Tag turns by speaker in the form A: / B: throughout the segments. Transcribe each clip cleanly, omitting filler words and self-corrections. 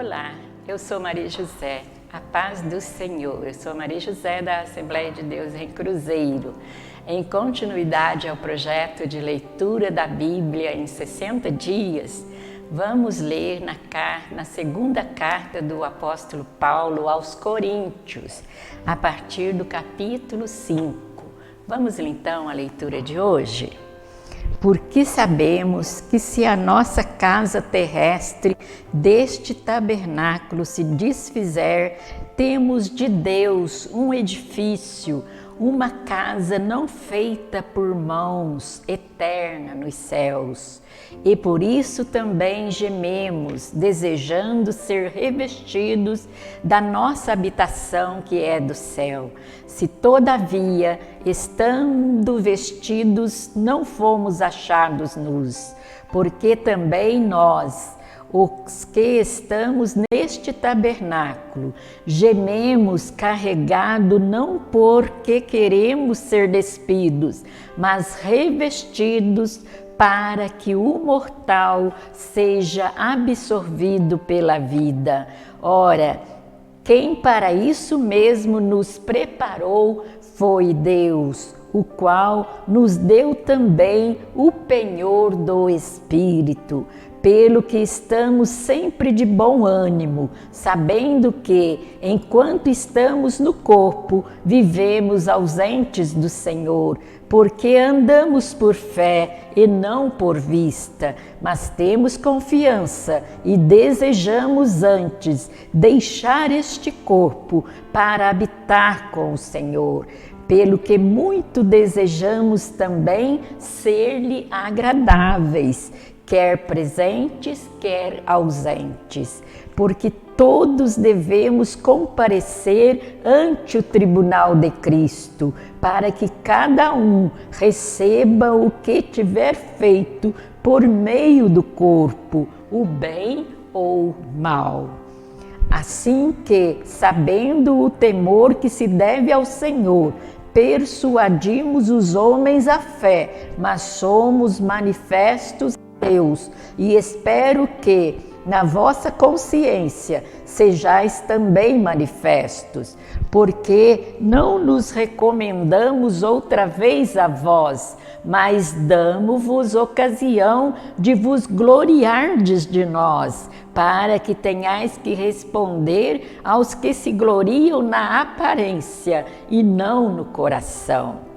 A: Olá, eu sou Maria José, a paz do Senhor. Eu sou Maria José da Assembleia de Deus em Cruzeiro. Em continuidade ao projeto de leitura da Bíblia em 60 dias, vamos ler na segunda carta do apóstolo Paulo aos Coríntios, a partir do capítulo 5. Vamos então à leitura de hoje? Porque sabemos que se a nossa casa terrestre deste tabernáculo se desfizer, temos de Deus um edifício, uma casa não feita por mãos, eterna nos céus. E por isso também gememos, desejando ser revestidos da nossa habitação que é do céu. Se todavia, estando vestidos, não fomos achados nus, porque também nós, os que estamos neste tabernáculo, gememos carregado não porque queremos ser despidos, mas revestidos para que o mortal seja absorvido pela vida. Ora, quem para isso mesmo nos preparou foi Deus, o qual nos deu também o penhor do Espírito, pelo que estamos sempre de bom ânimo, sabendo que, enquanto estamos no corpo, vivemos ausentes do Senhor, porque andamos por fé e não por vista, mas temos confiança e desejamos antes deixar este corpo para habitar com o Senhor, pelo que muito desejamos também ser-lhe agradáveis, quer presentes, quer ausentes, porque todos devemos comparecer ante o tribunal de Cristo, para que cada um receba o que tiver feito por meio do corpo, o bem ou o mal. Assim que, sabendo o temor que se deve ao Senhor, persuadimos os homens à fé, mas somos manifestos a Deus, e espero que, na vossa consciência, sejais também manifestos, porque não nos recomendamos outra vez a vós, mas damo-vos ocasião de vos gloriardes de nós, para que tenhais que responder aos que se gloriam na aparência e não no coração.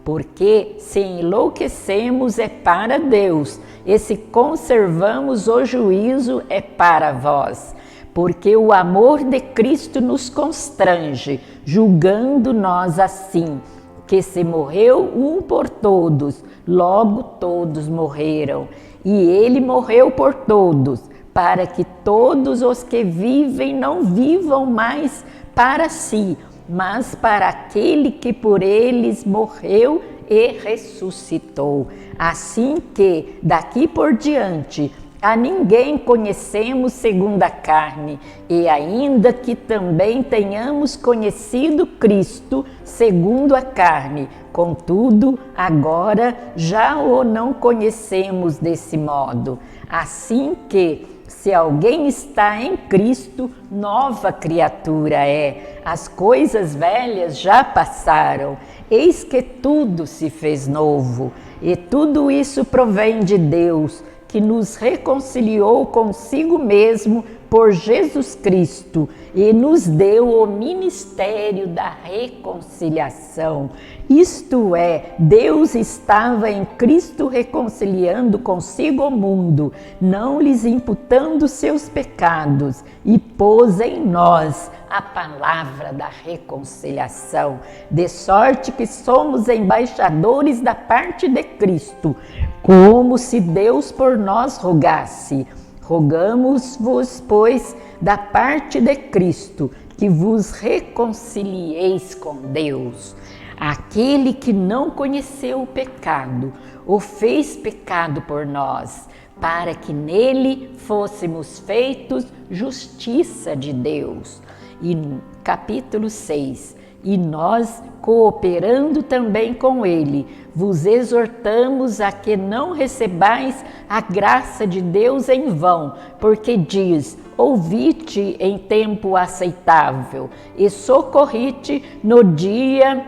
A: Porque se enlouquecemos é para Deus, e se conservamos o juízo é para vós. Porque o amor de Cristo nos constrange, julgando nós assim, que se morreu um por todos, logo todos morreram. E ele morreu por todos, para que todos os que vivem não vivam mais para si, mas para aquele que por eles morreu e ressuscitou. Assim que, daqui por diante, a ninguém conhecemos segundo a carne, e ainda que também tenhamos conhecido Cristo segundo a carne, contudo, agora já o não conhecemos desse modo. Assim que, se alguém está em Cristo, nova criatura é. As coisas velhas já passaram, eis que tudo se fez novo. E tudo isso provém de Deus, que nos reconciliou consigo mesmo por Jesus Cristo e nos deu o ministério da reconciliação. Isto é, Deus estava em Cristo reconciliando consigo o mundo, não lhes imputando seus pecados, e pôs em nós a palavra da reconciliação, de sorte que somos embaixadores da parte de Cristo, como se Deus por nós rogasse. Rogamos-vos, pois, da parte de Cristo, que vos reconcilieis com Deus. Aquele que não conheceu o pecado, o fez pecado por nós, para que nele fôssemos feitos justiça de Deus. E capítulo 6. e nós, cooperando também com ele, vos exortamos a que não recebais a graça de Deus em vão, porque diz: ouvi-te em tempo aceitável e socorri-te no dia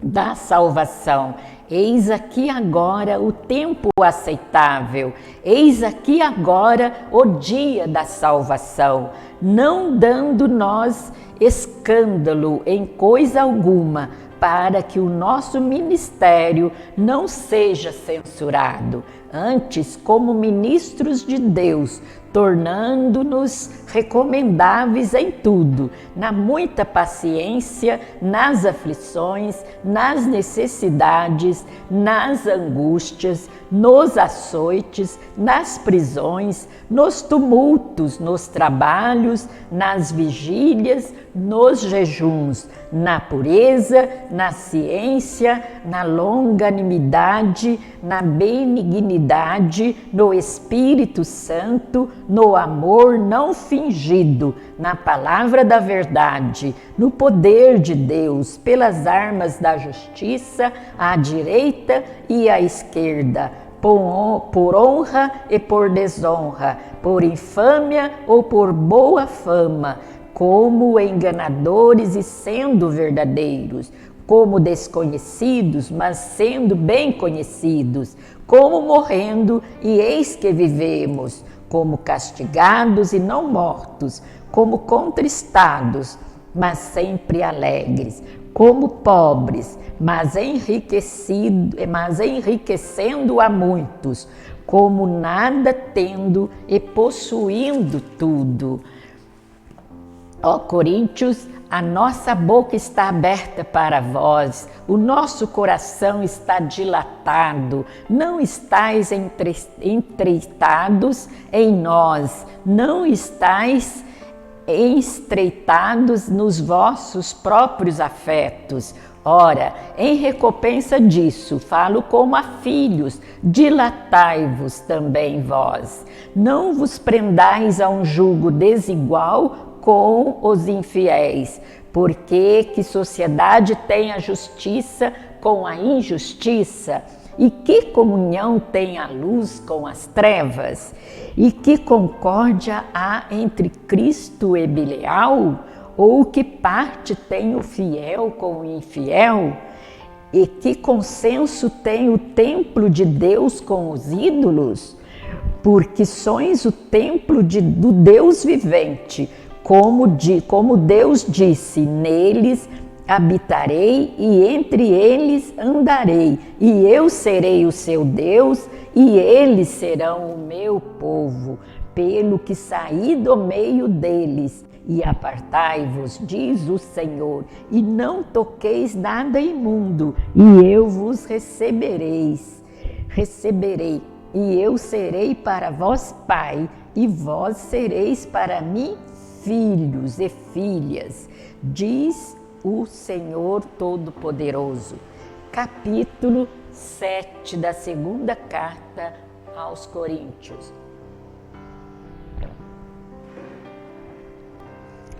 A: da salvação. Eis aqui agora o tempo aceitável, eis aqui agora o dia da salvação, não dando nós escândalo em coisa alguma, para que o nosso ministério não seja censurado, antes como ministros de Deus, tornando-nos recomendáveis em tudo, na muita paciência, nas aflições, nas necessidades, nas angústias, nos açoites, nas prisões, nos tumultos, nos trabalhos, nas vigílias, nos jejuns, na pureza, na ciência, na longanimidade, na benignidade, no Espírito Santo, no amor não fingido, na palavra da verdade, no poder de Deus, pelas armas da justiça, à direita e à esquerda, por honra e por desonra, por infâmia ou por boa fama, como enganadores e sendo verdadeiros, como desconhecidos, mas sendo bem conhecidos, como morrendo e eis que vivemos, como castigados e não mortos, como contristados, mas sempre alegres, como pobres, mas enriquecendo a muitos, como nada tendo e possuindo tudo. Ó Coríntios, a nossa boca está aberta para vós, o nosso coração está dilatado, não estáis entreitados em nós, não estáis estreitados nos vossos próprios afetos. Ora, em recompensa disso, falo como a filhos, dilatai-vos também vós. Não vos prendais a um jugo desigual com os infiéis, porque que sociedade tem a justiça com a injustiça? E que comunhão tem a luz com as trevas? E que concórdia há entre Cristo e Belial? Ou que parte tem o fiel com o infiel? E que consenso tem o templo de Deus com os ídolos? Porque sois o templo do Deus vivente, como Deus disse, neles habitarei e entre eles andarei, e eu serei o seu Deus e eles serão o meu povo, pelo que saí do meio deles. E apartai-vos, diz o Senhor, e não toqueis nada imundo, e eu vos receberei, e eu serei para vós pai, e vós sereis para mim filhos e filhas, diz o Senhor Todo-Poderoso. Capítulo 7 da segunda carta aos Coríntios.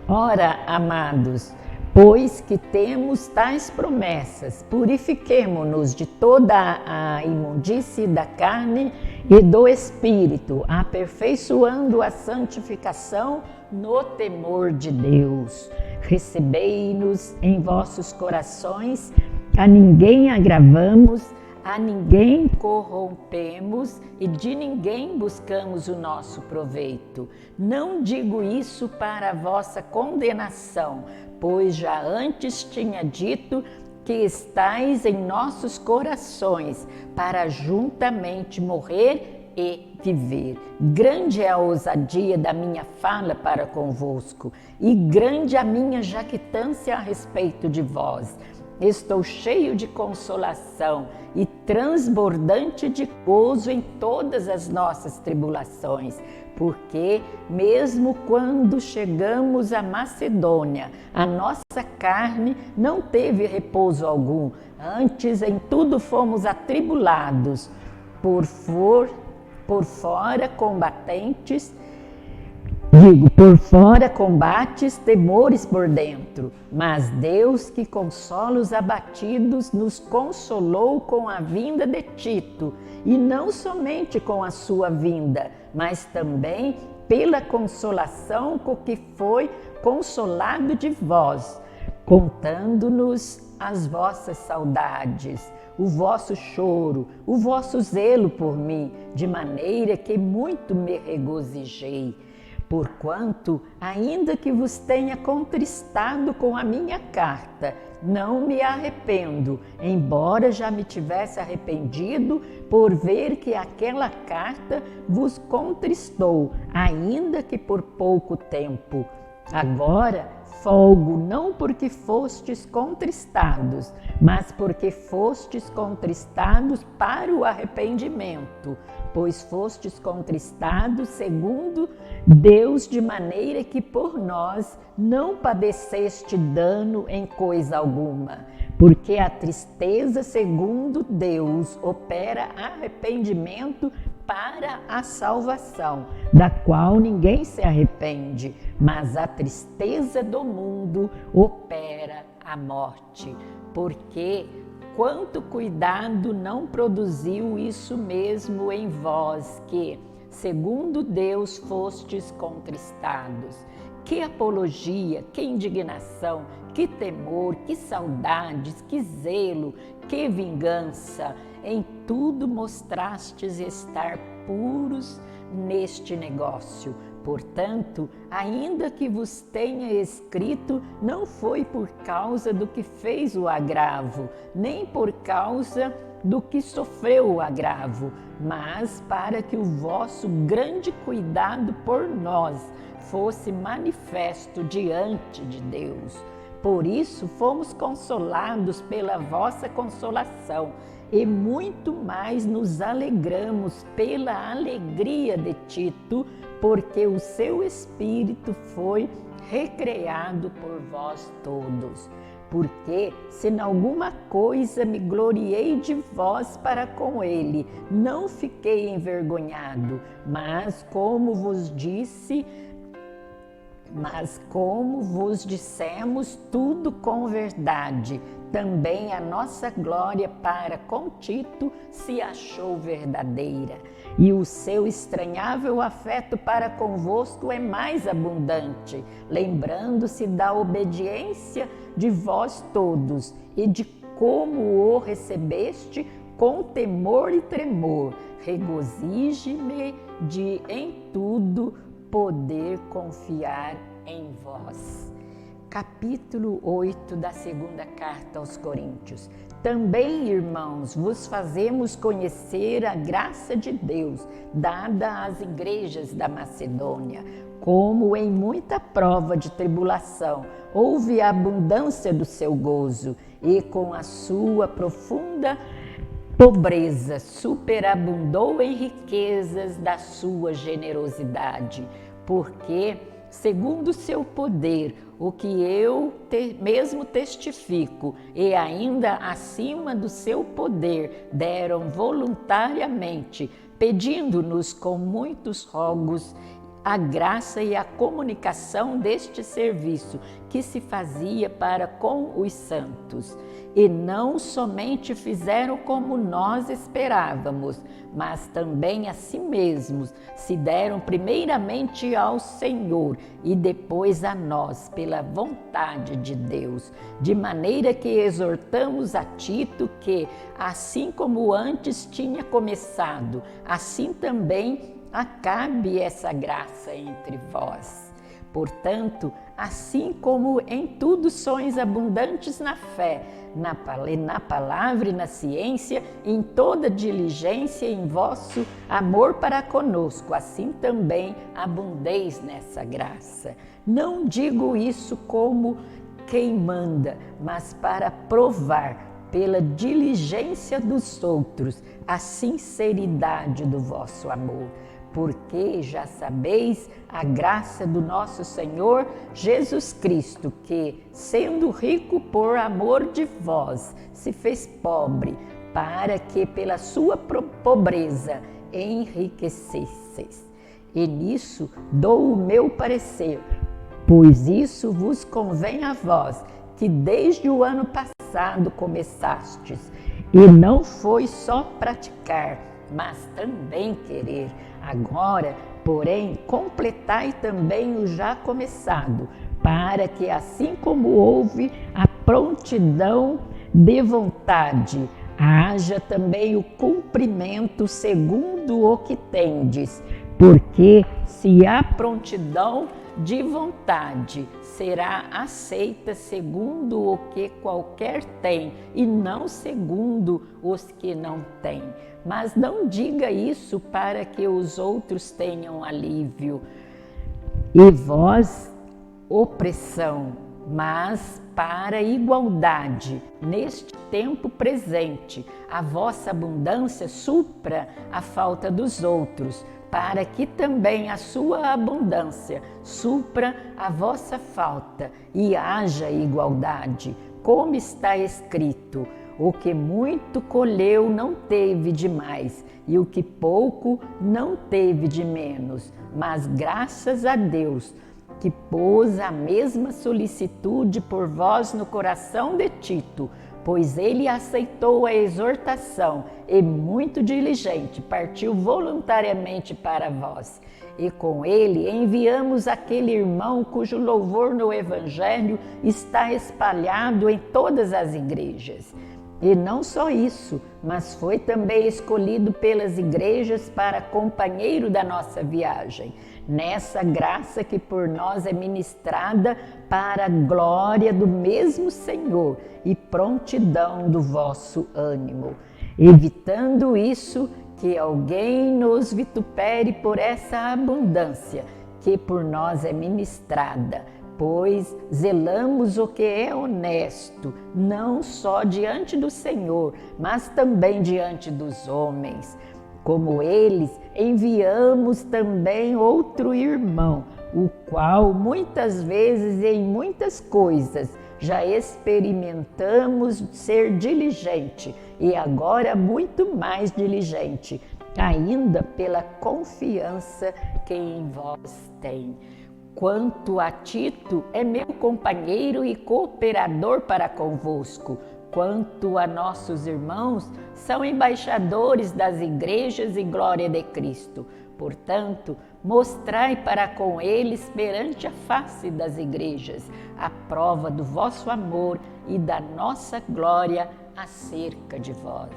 A: Ora, amados, pois que temos tais promessas, purifiquemo-nos de toda a imundície da carne e do espírito, aperfeiçoando a santificação no temor de Deus. Recebei-nos em vossos corações, a ninguém agravamos, a ninguém corrompemos e de ninguém buscamos o nosso proveito. Não digo isso para a vossa condenação, pois já antes tinha dito que estais em nossos corações, para juntamente morrer e viver. Grande é a ousadia da minha fala para convosco, e grande a minha jactância a respeito de vós. Estou cheio de consolação e transbordante de gozo em todas as nossas tribulações, porque mesmo quando chegamos à Macedônia, a nossa carne não teve repouso algum, antes em tudo fomos atribulados, por fora combatentes Digo, por fora combates temores por dentro, mas Deus que consola os abatidos nos consolou com a vinda de Tito, e não somente com a sua vinda, mas também pela consolação com que foi consolado de vós, contando-nos as vossas saudades, o vosso choro, o vosso zelo por mim, de maneira que muito me regozijei. Porquanto, ainda que vos tenha contristado com a minha carta, não me arrependo, embora já me tivesse arrependido por ver que aquela carta vos contristou, ainda que por pouco tempo. Agora, folgo não porque fostes contristados, mas porque fostes contristados para o arrependimento, pois fostes contristados segundo Deus, de maneira que por nós não padeceste dano em coisa alguma, porque a tristeza segundo Deus opera arrependimento para a salvação, da qual ninguém se arrepende, mas a tristeza do mundo opera a morte. Porque quanto cuidado não produziu isso mesmo em vós, que, segundo Deus, fostes contristados. Que apologia, que indignação, que temor, que saudades, que zelo, que vingança! Em tudo mostrastes estar puros neste negócio. Portanto, ainda que vos tenha escrito, não foi por causa do que fez o agravo, nem por causa do que sofreu o agravo, mas para que o vosso grande cuidado por nós fosse manifesto diante de Deus. Por isso fomos consolados pela vossa consolação, e muito mais nos alegramos pela alegria de Tito, porque o seu espírito foi recreado por vós todos. Porque, se em alguma coisa me gloriei de vós para com ele, não fiquei envergonhado, mas como vos dissemos tudo com verdade, também a nossa glória para com Tito se achou verdadeira, e o seu estranhável afeto para convosco é mais abundante, lembrando-se da obediência de vós todos e de como o recebeste com temor e tremor. Regozije-me de em tudo poder confiar em vós. Capítulo 8 da segunda carta aos Coríntios. Também, irmãos, vos fazemos conhecer a graça de Deus, dada às igrejas da Macedônia, como em muita prova de tribulação houve a abundância do seu gozo, e com a sua profunda pobreza superabundou em riquezas da sua generosidade, porque, segundo o seu poder, o que eu mesmo testifico, e ainda acima do seu poder, deram voluntariamente, pedindo-nos com muitos rogos a graça e a comunicação deste serviço que se fazia para com os santos. E não somente fizeram como nós esperávamos, mas também a si mesmos se deram primeiramente ao Senhor e depois a nós, pela vontade de Deus, de maneira que exortamos a Tito que, assim como antes tinha começado, assim também acabe essa graça entre vós. Portanto, assim como em tudo sois abundantes na fé, na palavra e na ciência, em toda diligência em vosso amor para conosco, assim também abundeis nessa graça. Não digo isso como quem manda, mas para provar pela diligência dos outros a sinceridade do vosso amor. Porque já sabeis a graça do nosso Senhor Jesus Cristo, que, sendo rico por amor de vós, se fez pobre, para que pela sua pobreza enriquecesseis. e nisso dou o meu parecer, pois isso vos convém a vós, que desde o ano passado começastes, e não foi só praticar, mas também querer. Agora, porém, completai também o já começado, para que assim como houve a prontidão de vontade, haja também o cumprimento segundo o que tendes, porque se há prontidão de vontade, será aceita segundo o que qualquer tem, e não segundo os que não têm. Mas não diga isso para que os outros tenham alívio, e vós opressão, mas para igualdade. Neste tempo presente, a vossa abundância supra a falta dos outros, para que também a sua abundância supra a vossa falta e haja igualdade. Como está escrito: o que muito colheu não teve de mais, e o que pouco não teve de menos. Mas graças a Deus, que pôs a mesma solicitude por vós no coração de Tito, pois ele aceitou a exortação e, muito diligente, partiu voluntariamente para vós. E com ele enviamos aquele irmão cujo louvor no Evangelho está espalhado em todas as igrejas. E não só isso, mas foi também escolhido pelas igrejas para companheiro da nossa viagem, nessa graça que por nós é ministrada para a glória do mesmo Senhor e prontidão do vosso ânimo, evitando isso, que alguém nos vitupere por essa abundância que por nós é ministrada, pois zelamos o que é honesto, não só diante do Senhor, mas também diante dos homens. Como eles, enviamos também outro irmão, o qual muitas vezes e em muitas coisas já experimentamos ser diligente, e agora muito mais diligente, ainda pela confiança que em vós tem. Quanto a Tito, é meu companheiro e cooperador para convosco. Quanto a nossos irmãos, são embaixadores das igrejas e glória de Cristo. Portanto, mostrai para com eles perante a face das igrejas a prova do vosso amor e da nossa glória acerca de vós.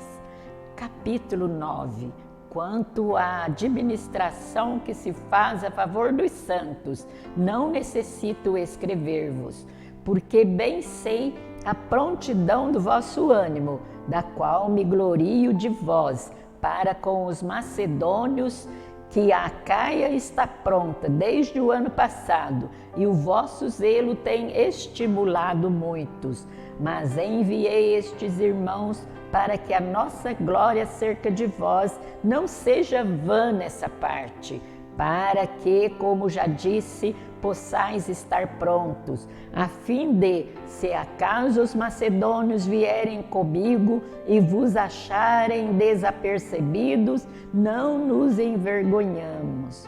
A: Capítulo 9. Quanto à administração que se faz a favor dos santos, não necessito escrever-vos, porque bem sei a prontidão do vosso ânimo, da qual me glorio de vós, para com os macedônios, que a Acaia está pronta desde o ano passado, e o vosso zelo tem estimulado muitos. Mas enviei estes irmãos para que a nossa glória acerca de vós não seja vã nessa parte, para que, como já disse, possais estar prontos, a fim de, se acaso os macedônios vierem comigo e vos acharem desapercebidos, não nos envergonhamos.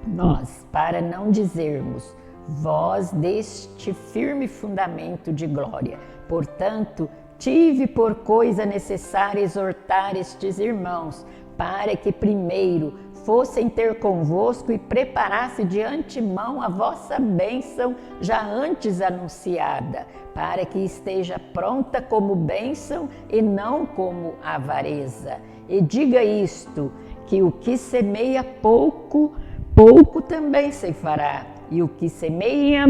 A: Nós, para não dizermos, vós deste firme fundamento de glória. Portanto, tive por coisa necessária exortar estes irmãos, para que primeiro fossem ter convosco e preparasse de antemão a vossa bênção já antes anunciada, para que esteja pronta como bênção e não como avareza. E diga isto, que o que semeia pouco, pouco também ceifará, e o que semeia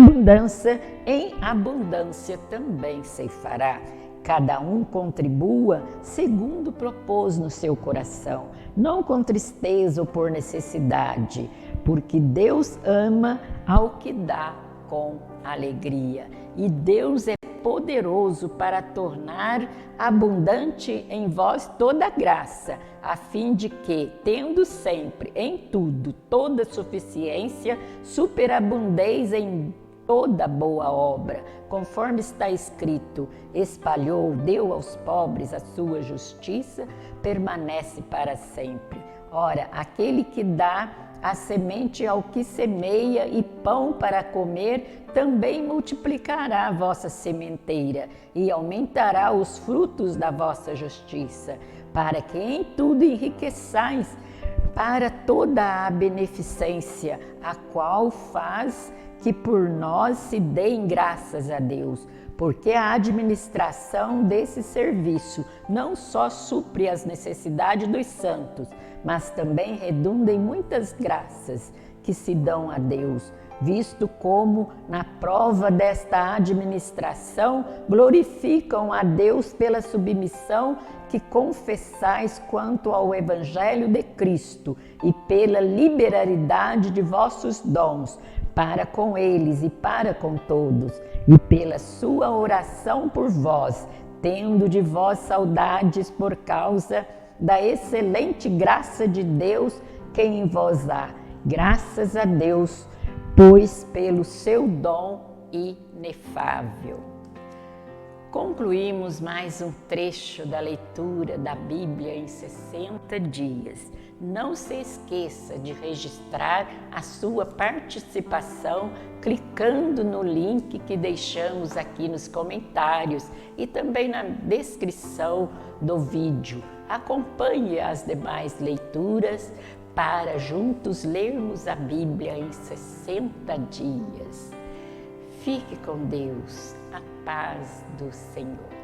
A: em abundância também ceifará. Cada um contribua segundo propôs no seu coração, não com tristeza ou por necessidade, porque Deus ama ao que dá com alegria. E Deus é poderoso para tornar abundante em vós toda graça, a fim de que, tendo sempre em tudo toda suficiência, superabundeis em toda boa obra, conforme está escrito: espalhou, deu aos pobres a sua justiça, permanece para sempre. Ora, aquele que dá a semente ao que semeia e pão para comer, também multiplicará a vossa sementeira e aumentará os frutos da vossa justiça, para que em tudo enriqueçais para toda a beneficência, a qual faz que por nós se deem graças a Deus, porque a administração desse serviço não só supre as necessidades dos santos, mas também redunda em muitas graças que se dão a Deus, visto como, na prova desta administração, glorificam a Deus pela submissão que confessais quanto ao Evangelho de Cristo e pela liberalidade de vossos dons, para com eles e para com todos, e pela sua oração por vós, tendo de vós saudades por causa da excelente graça de Deus que em vós há. Graças a Deus, pois pelo seu dom inefável. Concluímos mais um trecho da leitura da Bíblia em 60 dias. Não se esqueça de registrar a sua participação clicando no link que deixamos aqui nos comentários e também na descrição do vídeo. Acompanhe as demais leituras para juntos lermos a Bíblia em 60 dias. Fique com Deus, a paz do Senhor.